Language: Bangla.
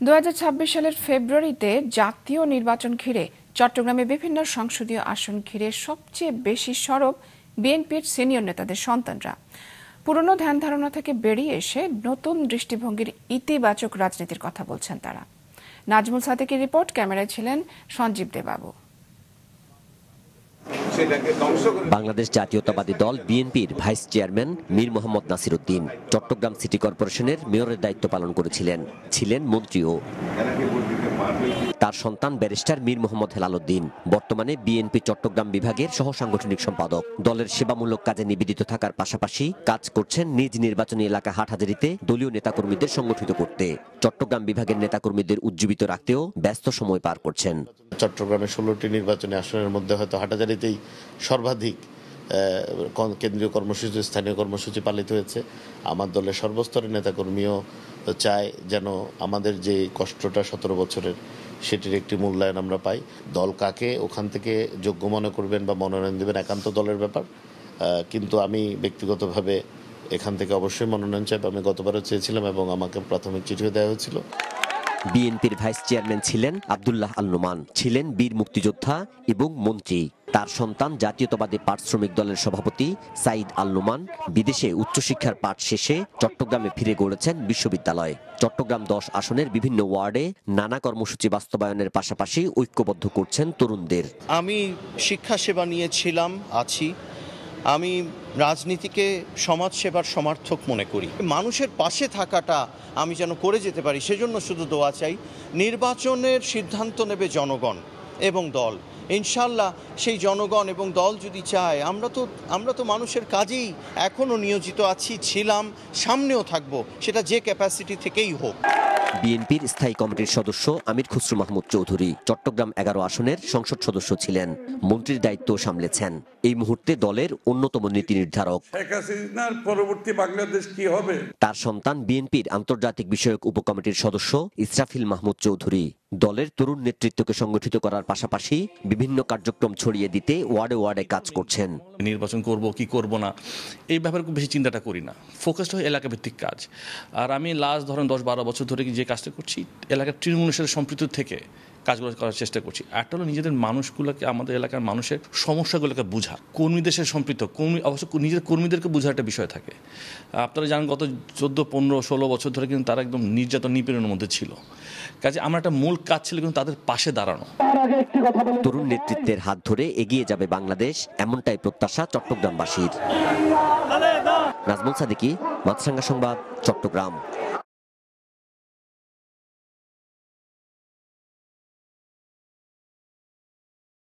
2026 সালের ফেব্রুয়ারিতে জাতীয় নির্বাচন ঘিরে চট্টগ্রামে বিভিন্ন সংসদীয় আসন ঘিরে সবচেয়ে বেশি সরব বিএনপির সিনিয়র নেতাদের সন্তানরা। পুরনো ধ্যান ধারণা থেকে বেরিয়ে এসে নতুন দৃষ্টিভঙ্গির ইতিবাচক রাজনীতির কথা বলছেন তারা। নাজমুল সাদেকের রিপোর্ট, ক্যামেরায় ছিলেন সঞ্জীব দেবাবু। বাংলাদেশ জাতীয়তাবাদী দল বিএনপির vice chairman Mir Mohammad Nasir Uddin Chittagong city কর্পোরেশনের মেয়রের দায়িত্ব পালন করেছিলেন, ছিলেন মন্ত্রীও। তার সন্তান ব্যারিস্টার মীর মোহাম্মদ হেলাল উদ্দিন বর্তমানে বিএনপি চট্টগ্রাম বিভাগের সহ সাংগঠনিক সম্পাদক। দলের সেবামূলক কাজে নিবেদিত থাকার পাশাপাশি কাজ করছেন নিজ নির্বাচনী এলাকা হাটহাজারীতে দলীয় নেতাকর্মীদের সংগঠিত করতে। চট্টগ্রাম বিভাগের নেতাকর্মীদের উজ্জীবিত রাখতেও ব্যস্ত সময় পার করছেন। চট্টগ্রামে 16টি নির্বাচনী আসনের মধ্যে হয়তো হাটহাজারীতেই সর্বাধিক কেন্দ্রীয় কর্মসূচি, স্থানীয় কর্মসূচি পালিত হয়েছে। আমার দলের সর্বস্তরের নেতাকর্মীও চায় যেন আমাদের যে কষ্টটা 17 বছরের সেটির একটি মূল্যায়ন আমরা পাই। দল কাকে ওখান থেকে যোগ্য মনে করবেন বা মনোনয়ন দেবেন একান্ত দলের ব্যাপার, কিন্তু আমি ব্যক্তিগতভাবে এখান থেকে অবশ্যই মনোনয়ন চাই। আমি গতবারও চেয়েছিলাম এবং আমাকে প্রাথমিক চিঠিও দেওয়া হয়েছিল। বিএনপির ভাইস চেয়ারম্যান ছিলেন আব্দুল্লাহ আল নোমান, ছিলেন বীর মুক্তিযোদ্ধা এবং মন্ত্রী। তার সন্তান জাতীয়তাবাদী পাট শ্রমিক দলের সভাপতি সাইদ আল নোমান বিদেশে উচ্চশিক্ষার পাঠ শেষে চট্টগ্রামে ফিরে গড়েছেন বিশ্ববিদ্যালয়। চট্টগ্রাম 10 আসনের বিভিন্ন ওয়ার্ডে নানা কর্মসূচি বাস্তবায়নের পাশাপাশি ঐক্যবদ্ধ করছেন তরুণদের। আমি শিক্ষা সেবা নিয়েছিলাম, আছি। আমি রাজনীতিকে সমাজসেবার সমার্থক মনে করি। মানুষের পাশে থাকাটা আমি যেন করে যেতে পারি, সেজন্য শুধু দোয়া চাই। নির্বাচনের সিদ্ধান্ত নেবে জনগণ এবং দল। ইনশাল্লাহ সেই জনগণ এবং দল যদি চায়, আমরা তো মানুষের কাজেই এখনও নিয়োজিত আছি, ছিলাম, সামনেও থাকবো, সেটা যে ক্যাপাসিটি থেকেই হোক। বিএনপির স্থায়ী কমিটির সদস্য আমির খসরু মাহমুদ চৌধুরী চট্টগ্রাম 11 আসনের সংসদ সদস্য ছিলেন, মন্ত্রীর দায়িত্ব সামলেছেন। এই মুহূর্তে দলের অন্যতম নীতি নির্ধারক। শেখ হাসিনার পরবর্তী বাংলাদেশ কি হবে? তার সন্তান বিএনপির আন্তর্জাতিক বিষয়ক উপকমিটির সদস্য ইসরাফিল মাহমুদ চৌধুরী দলের তরুণ নেতৃত্বকে সংগঠিত করার পাশাপাশি বিভিন্ন কার্যক্রম ছড়িয়ে দিতে ওয়ার্ডে ওয়ার্ডে কাজ করছেন। নির্বাচন করব কি করব না এই ব্যাপারে খুব বেশি চিন্তাটা করি না, ফোকাসড হয় এলাকা ভিত্তিক কাজ। আর আমি লাস্ট ধরেন 10-12 বছর ধরে যে কাজটা করছি, এলাকার তৃণমূলের সাথে সম্পৃক্ত থেকে কাজগুলো করার চেষ্টা করছি। একটা হলো নিজেদের মানুষগুলোকে, আমাদের এলাকার মানুষের সমস্যাগুলোকে বোঝা, কর্মীদের সাথে সম্পৃক্ত, অবশ্য নিজের কর্মীদেরকে বোঝার একটা বিষয় থাকে। আপনারা জানেন গত 14, 15, 16 বছর ধরে কিন্তু তারা একদম নির্যাতন নিপীড়নের মধ্যে ছিল। কাজে আমার একটা মূল কাজ ছিল কিন্তু তাদের পাশে দাঁড়ানো। তরুণ নেতৃত্বের হাত ধরে এগিয়ে যাবে বাংলাদেশ, এমনটাই প্রত্যাশা চট্টগ্রামবাসীর। নাজমুল সাদেকি, মাছরাঙ্গা সংবাদ, চট্টগ্রাম।